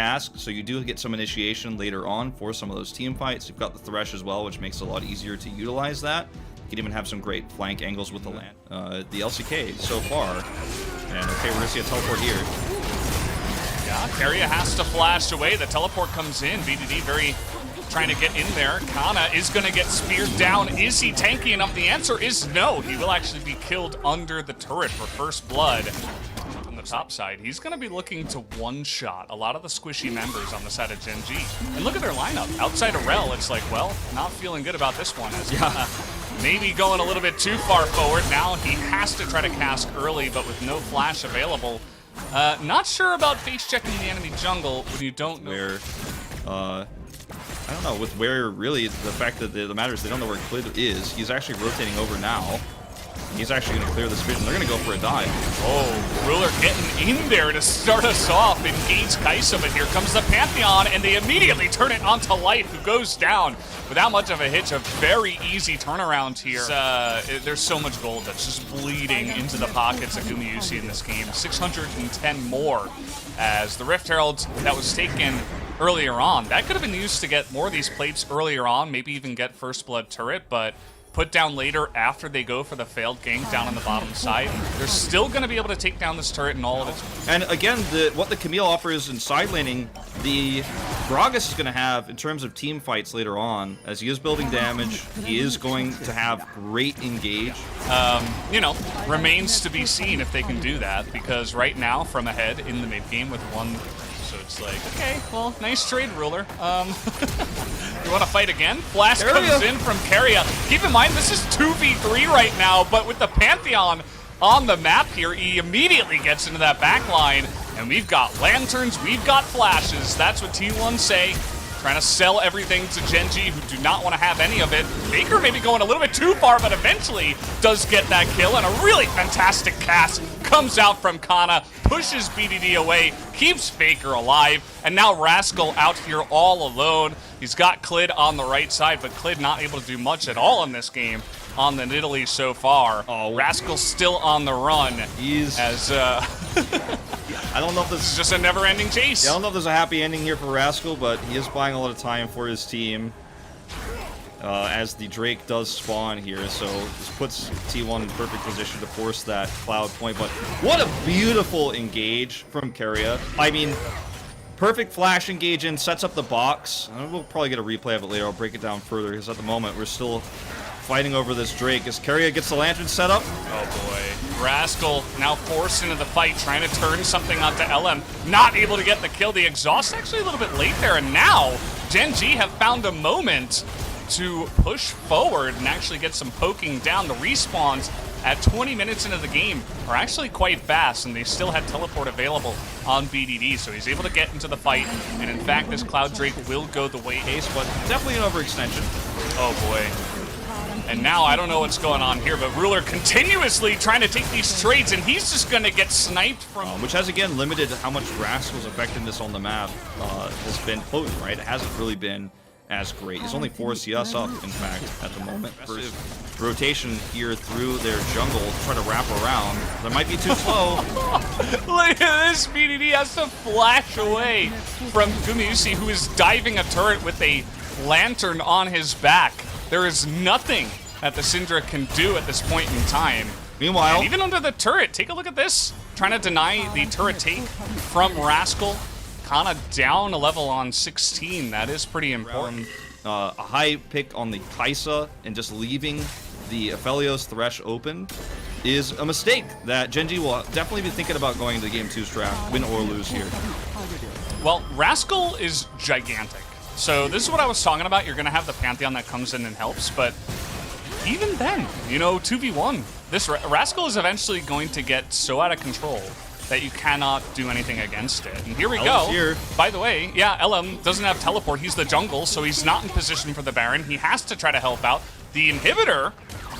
Ask, so you do get some initiation later on for some of those team fights. You've got the Thresh as well, which makes it a lot easier to utilize that. You can even have some great flank angles with the land. The LCK so far. And okay, we're gonna see a teleport here. Yeah, Keria has to flash away. The teleport comes in. BDD very trying to get in there. Kana is going to get speared down. Is he tanky enough? The answer is no. He will actually be killed under the turret for first blood. On the top side, he's going to be looking to one-shot a lot of the squishy members on the side of Gen G. And look at their lineup. Outside of Rel, it's like, well, not feeling good about this one. As Kana maybe going a little bit too far forward. Now he has to try to cast early, but with no flash available. Not sure about face checking the enemy jungle when you don't know where, I don't know, with where really the fact that the matter is they don't know where Klid is. He's actually rotating over now. He's actually going to clear this vision. They're going to go for a dive. Oh, Ruler getting in there to start us off. Engage Kaisa, but here comes the Pantheon, and they immediately turn it onto Light, who goes down without much of a hitch. A very easy turnaround here. There's so much gold that's just bleeding into the pockets of Gumayusi in this game. 610 more as the Rift Herald that was taken earlier on. That could have been used to get more of these plates earlier on, maybe even get First Blood turret, but put down later after they go for the failed gank down on the bottom side. They're still going to be able to take down this turret and all of its... And again, what the Camille offers in side laning, the Gragas is going to have in terms of team fights later on, as he is building damage, he is going to have great engage. You know, remains to be seen if they can do that, because right now, from ahead in the mid game with one... So it's like, okay, well, nice trade, Ruler. You want to fight again? Flash comes in from Keria. Keep in mind, this is 2v3 right now, but with the Pantheon on the map here, he immediately gets into that back line, and we've got lanterns, we've got flashes. That's what T1 say. Trying to sell everything to Gen G, who do not want to have any of it. Faker maybe going a little bit too far, but eventually does get that kill, and a really fantastic cast comes out from Kana, pushes BDD away, keeps Faker alive, and now Rascal out here all alone. He's got Klid on the right side, but Klid not able to do much at all in this game on the Nidalee so far. Oh, Rascal still on the run. He's... As, I don't know if this is just a never-ending chase. Yeah, I don't know if there's a happy ending here for Rascal, but he is buying a lot of time for his team as the Drake does spawn here. So this puts T1 in perfect position to force that Cloud point. But what a beautiful engage from Keria. I mean, perfect flash engage in, sets up the box. We'll probably get a replay of it later. I'll break it down further because at the moment we're still fighting over this Drake as Keria gets the lantern set up. Oh boy. Rascal now forced into the fight, trying to turn something onto LM. Not able to get the kill. The exhaust actually a little bit late there, and now Gen G have found a moment to push forward and actually get some poking down. The respawns at 20 minutes into the game are actually quite fast, and they still had teleport available on BDD, so he's able to get into the fight, and in fact this Cloud Drake will go the way case, but definitely an overextension. Oh boy. And now I don't know what's going on here, but Ruler continuously trying to take these trades, and he's just going to get sniped from... which has, again, limited how much Rascal's effectiveness on the map has been potent, right? It hasn't really been as great. He's only 4 CS up, in fact, at the moment. First rotation here through their jungle to try to wrap around. That might be too slow. Look at this, BDD has to flash away from Gumayusi, who is diving a turret with a lantern on his back. There is nothing that the Syndra can do at this point in time. Meanwhile, and even under the turret, take a look at this. Trying to deny the turret take from Rascal. Kana down a level on 16. That is pretty important. A high pick on the Kaisa and just leaving the Aphelios Thresh open is a mistake that Gen G will definitely be thinking about going into Game 2's draft, win or lose here. Well, Rascal is gigantic. So this is what I was talking about. You're going to have the Pantheon that comes in and helps, but even then, you know, 2v1, this Rascal is eventually going to get so out of control that you cannot do anything against it. And here we go. Here. By the way, yeah, LM doesn't have teleport. He's the jungle, so he's not in position for the Baron. He has to try to help out. The inhibitor,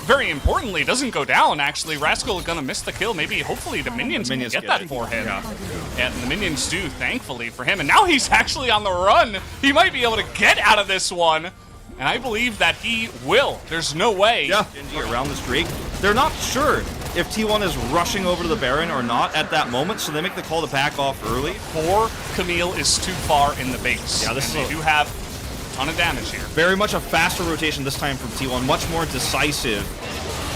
very importantly, doesn't go down, actually. Rascal is going to miss the kill. Maybe, hopefully, the minions can get that for him. Yeah. And the minions do, thankfully, for him. And now he's actually on the run. He might be able to get out of this one. And I believe that he will. There's no way. Yeah, around this Drake. They're not sure if T1 is rushing over to the Baron or not at that moment, so they make the call to back off early. Or Camille is too far in the base. Yeah, this and is they do have a ton of damage here. Very much a faster rotation this time from T1, much more decisive.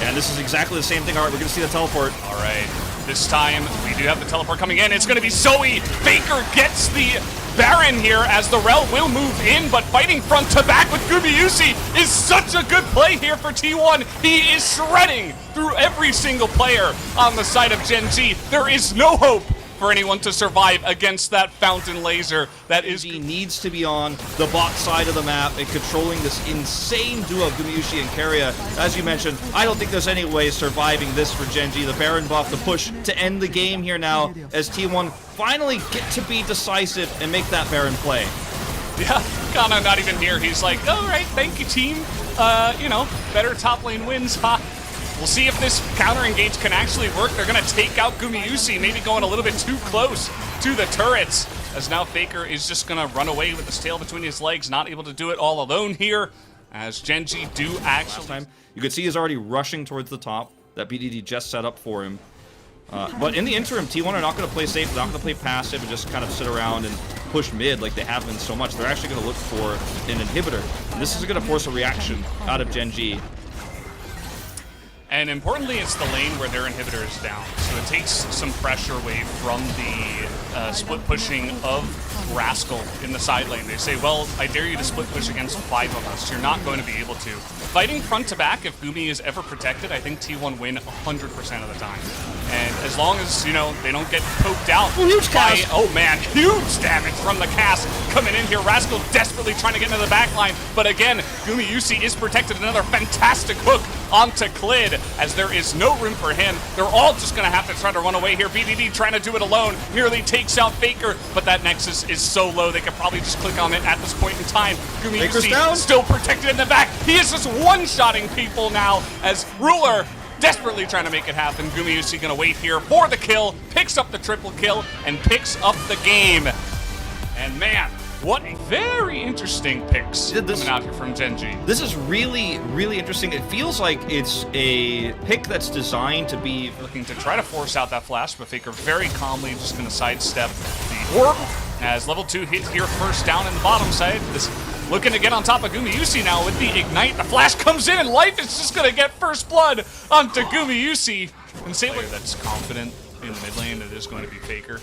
And this is exactly the same thing. All right, we're going to see the teleport. All right, this time we do have the teleport coming in. It's going to be Zoe. Faker gets the Baron here as the Rel will move in, but fighting front to back with Gumayusi is such a good play here for T1. He is shredding through every single player on the side of Gen G. There is no hope for anyone to survive against that fountain laser. That is, He needs to be on the bot side of the map and controlling this insane duo of Gumayusi and Keria. As you mentioned, I don't think there's any way surviving this for Gen G. The Baron buff, the push to end the game here now as T1 finally get to be decisive and make that Baron play. yeah, Kana not even here. He's like, all right, thank you, team. You know, better top lane wins, ha. We'll see if this counter engage can actually work. They're going to take out Gumayusi, maybe going a little bit too close to the turrets, as now Faker is just going to run away with his tail between his legs, not able to do it all alone here, as Gen G do actually... You can see he's already rushing towards the top. That BDD just set up for him. But in the interim, T1 are not going to play safe. They're not going to play passive and just kind of sit around and push mid like they have been so much. They're actually going to look for an inhibitor. And this is going to force a reaction out of Gen G. And importantly, it's the lane where their inhibitor is down. So it takes some pressure away from the split pushing of Rascal in the side lane. They say, well, I dare you to split push against 5 of us. You're not going to be able to. Fighting front to back, if Gumi is ever protected, I think T1 win 100% of the time. And as long as, you know, they don't get poked out. Huge cast! Oh man, huge damage from the cast coming in here. Rascal desperately trying to get into the back line. But again, Gumayusi is protected. Another fantastic hook onto Clid, as there is no room for him. They're all just going to have to try to run away here. BDD trying to do it alone, nearly takes out Faker, but that Nexus is so low they could probably just click on it at this point in time. Gumayusi still protected in the back. He is just one-shotting people now, as Ruler desperately trying to make it happen. Gumayusi going to wait here for the kill, picks up the triple kill, and picks up the game. And man, what very interesting picks coming out here from Gen G. This is really, really interesting. It feels like it's a pick that's designed to be looking to try to force out that flash, but Faker very calmly just going to sidestep the orb as level 2 hit here first down in the bottom side. This looking to get on top of Gumayusi now with the ignite. The flash comes in and life is just going to get first blood onto Gumayusi. And Sailor that's confident in the mid lane, it is going to be Faker.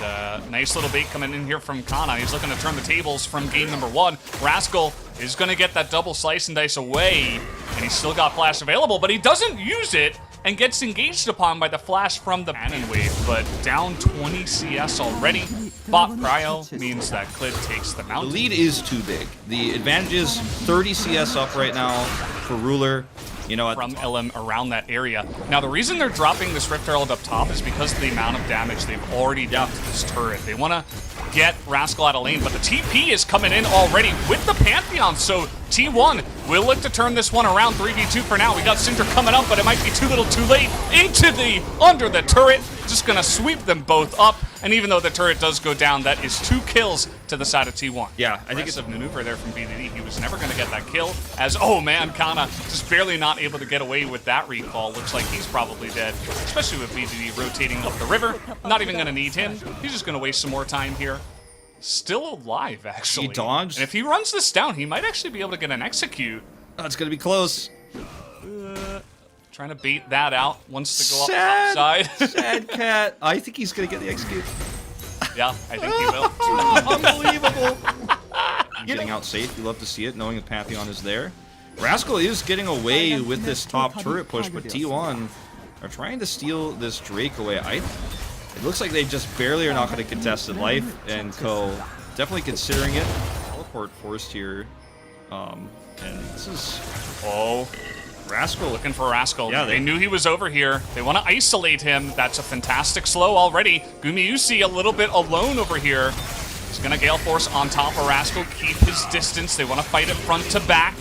And nice little bait coming in here from Kana. He's looking to turn the tables from game number 1. Rascal is going to get that double slice and dice away, and he's still got flash available, but he doesn't use it and gets engaged upon by the flash from the cannon wave, but down 20 CS already. Bot Cryo means that Clid takes the mount. The lead is too big. The advantage is 30 CS up right now for Ruler. You know, from LM around that area. Now, the reason they're dropping this Rift Herald up top is because of the amount of damage they've already done to this turret. They want to get Rascal out of lane, but the TP is coming in already with the Pantheon, so T1 will look to turn this one around. 3v2 for now. We got Cinder coming up, but it might be too little too late. Under the turret, just going to sweep them both up, and even though the turret does go down, that is 2 kills to the side of T1. Yeah, I think it's a maneuver there from BDD. He was never going to get that kill, as, oh man, Kana just barely not able to get away with that recall. Looks like he's probably dead, especially with BDD rotating up the river. Not even going to need him. He's just going to waste some more time here. Still alive, actually. He dodged. And if he runs this down, he might actually be able to get an execute. Oh, it's going to be close. Trying to bait that out. Wants to go up outside. Sad cat. I think he's going to get the execute. Yeah, I think he will. Unbelievable. Getting out safe. You love to see it, knowing the Pantheon is there. Rascal is getting away with this top turret push, but T1 are trying to steal this Drake away. It looks like they just barely are not going to contest it. Life and Co. definitely considering it. Teleport forced here. And this is... Oh, Rascal. Looking for Rascal. Yeah, they knew he was over here. They want to isolate him. That's a fantastic slow already. Gumayusi a little bit alone over here. He's going to Gale Force on top of Rascal, keep his distance. They want to fight it front to back,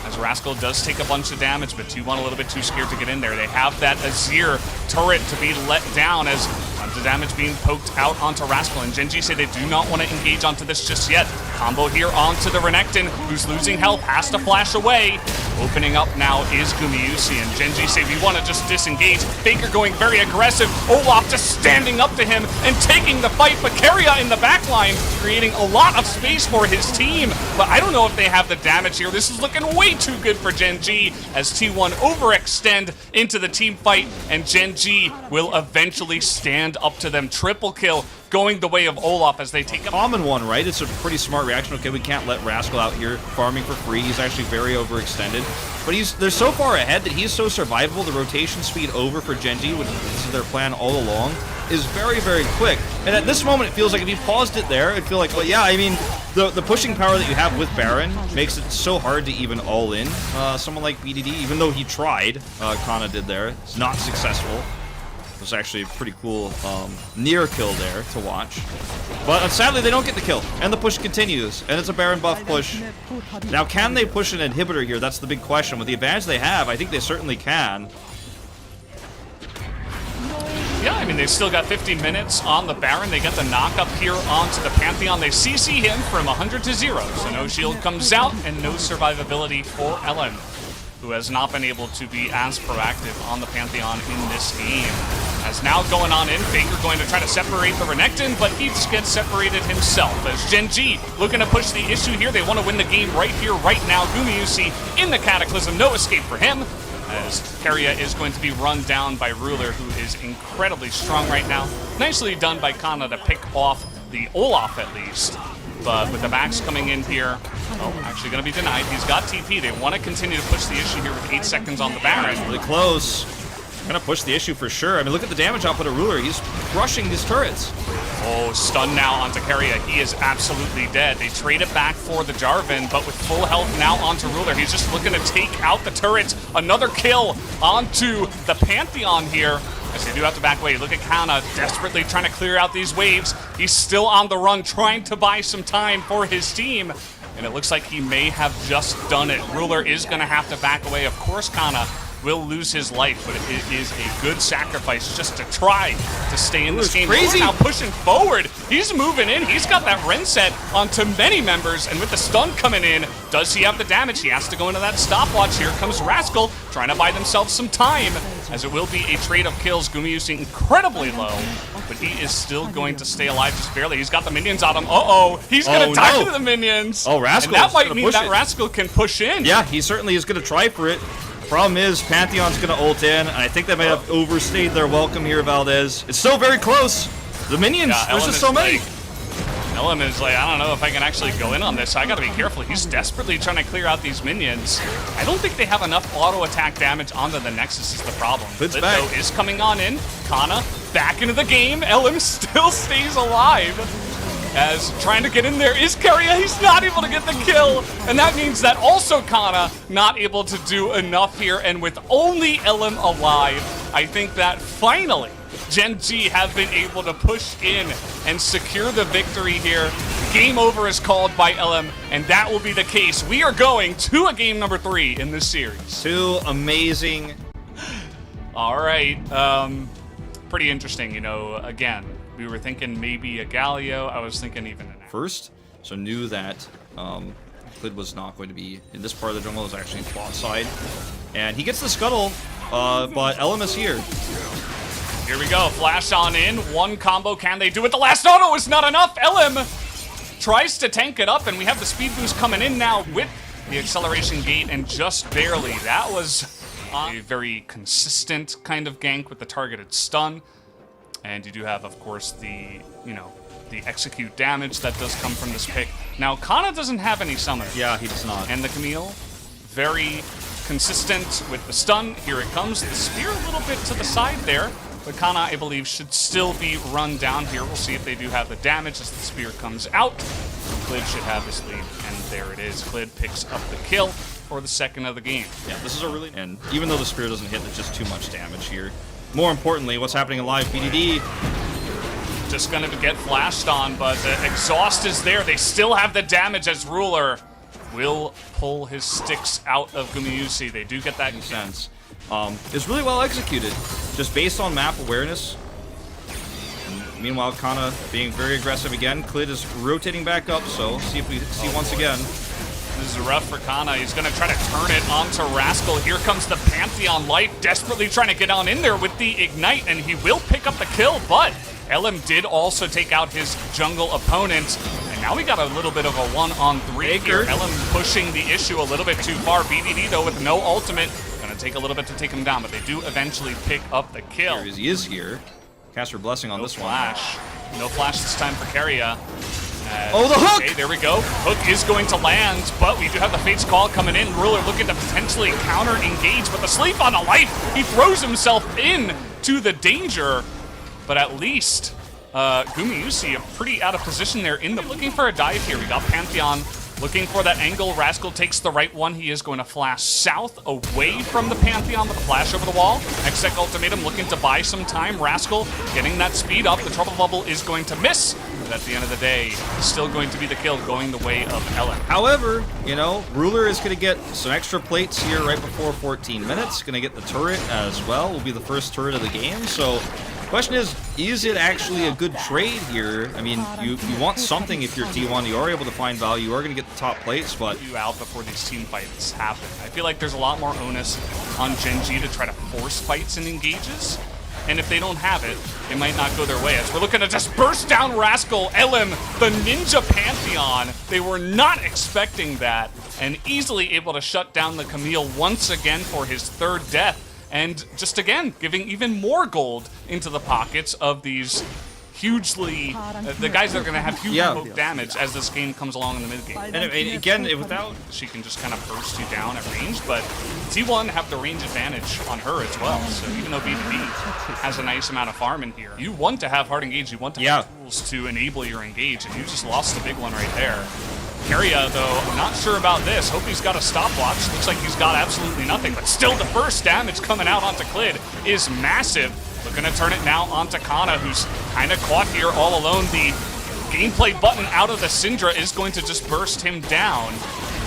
as Rascal does take a bunch of damage, but T1 a little bit too scared to get in there. They have that Azir turret to be let down, as Tons of damage being poked out onto Rascal, and Gen G say they do not want to engage onto this just yet. Combo here onto the Renekton, who's losing health, has to flash away. Opening up now is Gumayusi, and Gen G say we want to just disengage. Faker going very aggressive. Olaf just standing up to him and taking the fight, but Keria in the backline creating a lot of space for his team. But I don't know if they have the damage here. This is looking way too good for Gen G as T1 overextend into the team fight, and Gen G will eventually stand up to them. Triple kill going the way of Olaf as they take a common one, right? It's a pretty smart reaction. Okay, we can't let Rascal out here farming for free. He's actually very overextended. But they're so far ahead that he's so survivable. The rotation speed over for Gen G, which is their plan all along, is very, very quick. And at this moment, it feels like if he paused it there, it'd feel like, well, yeah, I mean, the pushing power that you have with Baron makes it so hard to even all in someone like BDD, even though he tried. Kana did there. It's not successful. It was actually a pretty cool near kill there to watch. But sadly, they don't get the kill, and the push continues, and it's a Baron buff push. Now, can they push an inhibitor here? That's the big question. With the advantage they have, I think they certainly can. Yeah, I mean, they've still got 50 minutes on the Baron. They get the knock up here onto the Pantheon. They CC him from 100 to 0, so no shield comes out, and no survivability for LM, who has not been able to be as proactive on the Pantheon in this game. As now going on in, Faker going to try to separate the Renekton, but he just gets separated himself. As Gen G looking to push the issue here, they want to win the game right here, right now. Gumayusi in the Cataclysm, no escape for him, as Keria is going to be run down by Ruler, who is incredibly strong right now. Nicely done by Kana to pick off the Olaf at least. But with the Max coming in here, oh, actually going to be denied. He's got TP. They want to continue to push the issue here with 8 seconds on the Baron. Really close. Gonna push the issue for sure. I mean, look at the damage output of Ruler. He's crushing his turrets. Oh, stun now onto Keria. He is absolutely dead. They trade it back for the Jarvan, but with full health now onto Ruler. He's just looking to take out the turrets. Another kill onto the Pantheon here, as they do have to back away. Look at Kana desperately trying to clear out these waves. He's still on the run, trying to buy some time for his team. And it looks like he may have just done it. Ruler is going to have to back away. Of course, Kana will lose his life, but it is a good sacrifice just to try to stay in this game. Crazy. Now pushing forward. He's moving in. He's got that Ren set onto many members, and with the stun coming in, does he have the damage? He has to go into that stopwatch. Here comes Rascal trying to buy themselves some time, as it will be a trade of kills. Gumayusi incredibly low, but he is still going to stay alive just barely. He's got the minions on him. Uh-oh. He's going to die to the minions. Oh, Rascal. And that might mean that Rascal can push in. Yeah, he certainly is going to try for it. Problem is, Pantheon's going to ult in, and I think they may have overstayed their welcome here, Valdez. It's still very close. The minions, there's just so many. LM is like, I don't know if I can actually go in on this. I got to be careful. He's desperately trying to clear out these minions. I don't think they have enough auto attack damage onto the Nexus is the problem. Lid's back. Though is coming on in. Kana back into the game. LM still stays alive. As trying to get in there is Keria. He's not able to get the kill. And that means that also Kana not able to do enough here. And with only LM alive, I think that finally Gen G have been able to push in and secure the victory here. Game over is called by LM, and that will be the case. We are going to a game number 3 in this series. 2 amazing. All right. Pretty interesting, you know, again. We were thinking maybe a Galio. I was thinking even an First, so knew that Clid was not going to be in this part of the jungle. It was actually bot side. And he gets the scuttle, but LM is here. Here we go. Flash on in. One combo. Can they do it? The last auto is not enough. LM tries to tank it up, and we have the speed boost coming in now with the acceleration gate, and just barely. That was a very consistent kind of gank with the targeted stun. And you do have, of course, the, you know, the execute damage that does come from this pick. Now, Kana doesn't have any summon. Yeah, he does not. And the Camille, very consistent with the stun. Here it comes. The spear a little bit to the side there. But Kana, I believe, should still be run down here. We'll see if they do have the damage as the spear comes out. Clid should have this lead, and there it is. Clid picks up the kill for the second of the game. Yeah, this is a really... And even though the spear doesn't hit, there's just too much damage here. More importantly, what's happening in live BDD? Just gonna get flashed on, but the exhaust is there. They still have the damage as Ruler will pull his sticks out of Gumayusi. They do get that sense. It's really well executed, just based on map awareness. Meanwhile, Kana being very aggressive again. Klid is rotating back up, so see if we see once again. This is rough for Kana. He's going to try to turn it onto Rascal. Here comes the Pantheon Light, desperately trying to get on in there with the Ignite, and he will pick up the kill, but LM did also take out his jungle opponent. And now we got a little bit of a 1-on-3 here. LM pushing the issue a little bit too far. BDD, though, with no ultimate. Going to take a little bit to take him down, but they do eventually pick up the kill. Here he is here. Caster Blessing on this flash. No flash this time for Keria. Oh, the hook! Okay, there we go. Hook is going to land, but we do have the Fate's Call coming in. Ruler looking to potentially counter-engage, but the sleep on the life, he throws himself in to the danger. But at least Gumayusi pretty out of position there in the looking for a dive here. We got Pantheon looking for that angle. Rascal takes the right one. He is going to flash south away from the Pantheon with a flash over the wall. Exec Ultimatum looking to buy some time. Rascal getting that speed up. The trouble bubble is going to miss. But at the end of the day, still going to be the kill going the way of Ellen. However, you know, Ruler is going to get some extra plates here right before 14 minutes. Going to get the turret as well. Will be the first turret of the game. So question is it actually a good trade here? I mean, you want something if you're T1. You are able to find value. You are going to get the top plates, but you out before these team fights happen. I feel like there's a lot more onus on Gen G to try to force fights and engages. And if they don't have it, it might not go their way. As we're looking to just burst down Rascal, LM, the Ninja Pantheon. They were not expecting that, and easily able to shut down the Camille once again for his third death. And just again, giving even more gold into the pockets of these hugely, the guys that are going to have huge remote damage as this game comes along in the mid game. And again, without, she can just kind of burst you down at range, but T1 have the range advantage on her as well. So even though BDB has a nice amount of farm in here, you want to have hard engage, you want to have tools to enable your engage, and you just lost the big one right there. Keria, though, I'm not sure about this. Hope he's got a stopwatch. Looks like he's got absolutely nothing, but still the first damage coming out onto Klid is massive. Looking to turn it now onto Kana, who's kind of caught here all alone. The gameplay button out of the Syndra is going to just burst him down.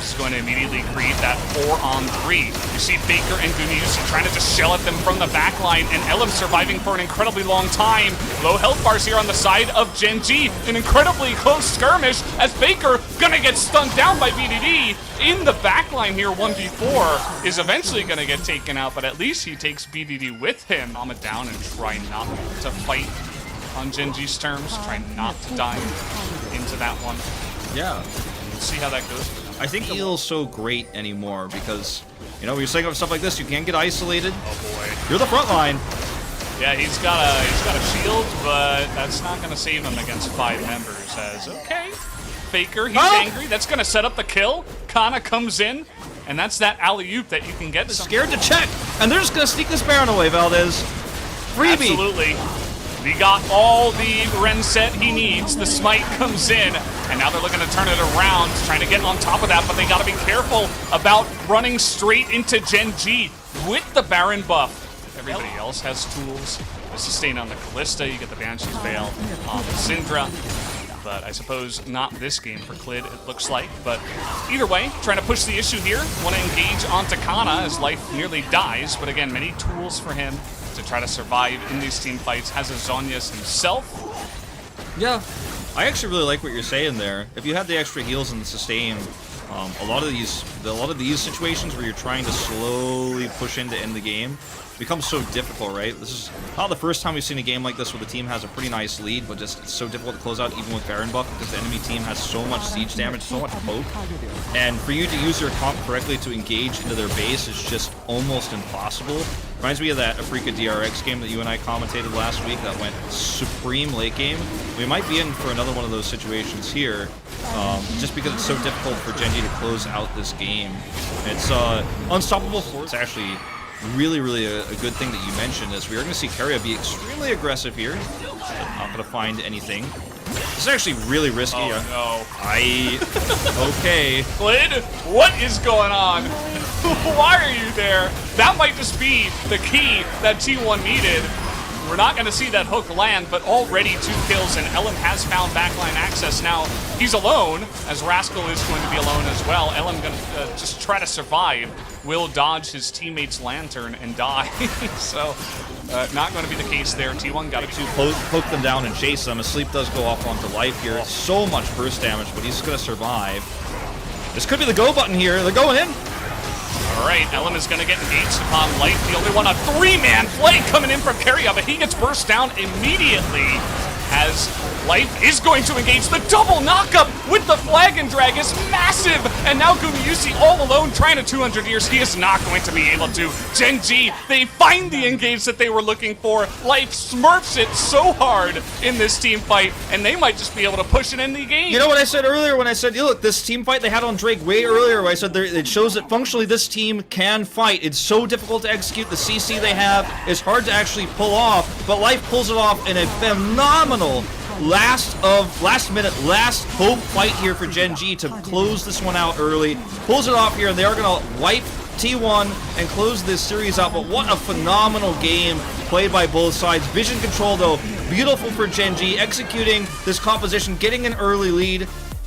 This is going to immediately create that 4-on-3. You see Faker and Gumayusi trying to just shell at them from the backline, and LM surviving for an incredibly long time. Low health bars here on the side of Gen G. An incredibly close skirmish as Faker gonna get stunned down by BDD. In the backline here, 1v4 is eventually gonna get taken out, but at least he takes BDD with him. Calm it down and try not to fight on Gen G's terms. Try not to dive into that one. Yeah. We'll see how that goes. I think heal's so great anymore because, you know, when you're setting up stuff like this, you can get isolated. Oh boy. You're the front line. Yeah, he's got a shield, but that's not going to save him against 5 members. As okay, Faker, he's angry. That's going to set up the kill. Kana comes in, and that's that alley-oop that you can get. Scared to check, and they're just going to sneak this Baron away, Valdez. Freebie. Absolutely. He got all the Ren set he needs. The smite comes in, and now they're looking to turn it around, trying to get on top of that, but they got to be careful about running straight into Gen G with the Baron buff. Everybody else has tools. The sustain on the Callista, you get the Banshee's Veil on the Syndra. But I suppose not this game for Klid, it looks like. But either way, trying to push the issue here. Want to engage onto Kana as life nearly dies. But again, many tools for him to try to survive in these team fights. Has a Zhonya's himself. Yeah, I actually really like what you're saying there. If you had the extra heals and the sustain, a lot of these situations where you're trying to slowly push in to end the game becomes so difficult, right? This is not the first time we've seen a game like this where the team has a pretty nice lead, but just it's so difficult to close out even with Baron buff because the enemy team has so much siege damage, so much poke. And for you to use your comp correctly to engage into their base is just almost impossible. Reminds me of that Afrika DRX game that you and I commentated last week that went supreme late game. We might be in for another one of those situations here, just because it's so difficult for Gen G to close out this game. It's unstoppable force. It's actually really a good thing that you mentioned is we are going to see Keria be extremely aggressive here. Not going to find anything. This is actually really risky. Oh, no. Okay. Klid, what is going on? Why are you there? That might just be the key that T1 needed. We're not going to see that hook land, but already 2 kills, and Elam has found backline access. Now, he's alone, as Rascal is going to be alone as well. Elam going to just try to survive. Will dodge his teammate's lantern and die. So, not going to be the case there. T1 got to poke them down and chase them. A sleep does go off onto life here. So much burst damage, but he's going to survive. This could be the go button here. They're going in. All right, Elam is going to get engaged upon Life. The only one, a 3-man play coming in from Karya, but he gets burst down immediately as Life is going to engage. The double knockup with the flag and drag is massive, and now Gumayusi all alone trying to 200 years. He is not going to be able to. Gen G, they find the engage that they were looking for. Life smurfs it so hard in this team fight, and they might just be able to push it in the game. You know what I said earlier when I said, look, this team fight they had on Drake way earlier, where I said it shows that functionally this team can fight. It's so difficult to execute. The CC they have is hard to actually pull off, but Life pulls it off in a phenomenal last minute, last hope fight here for Gen G to close this one out early. Pulls it off here, and they are going to wipe T1 and close this series out. But what a phenomenal game played by both sides. Vision control, though, beautiful for Gen G, executing this composition, getting an early lead.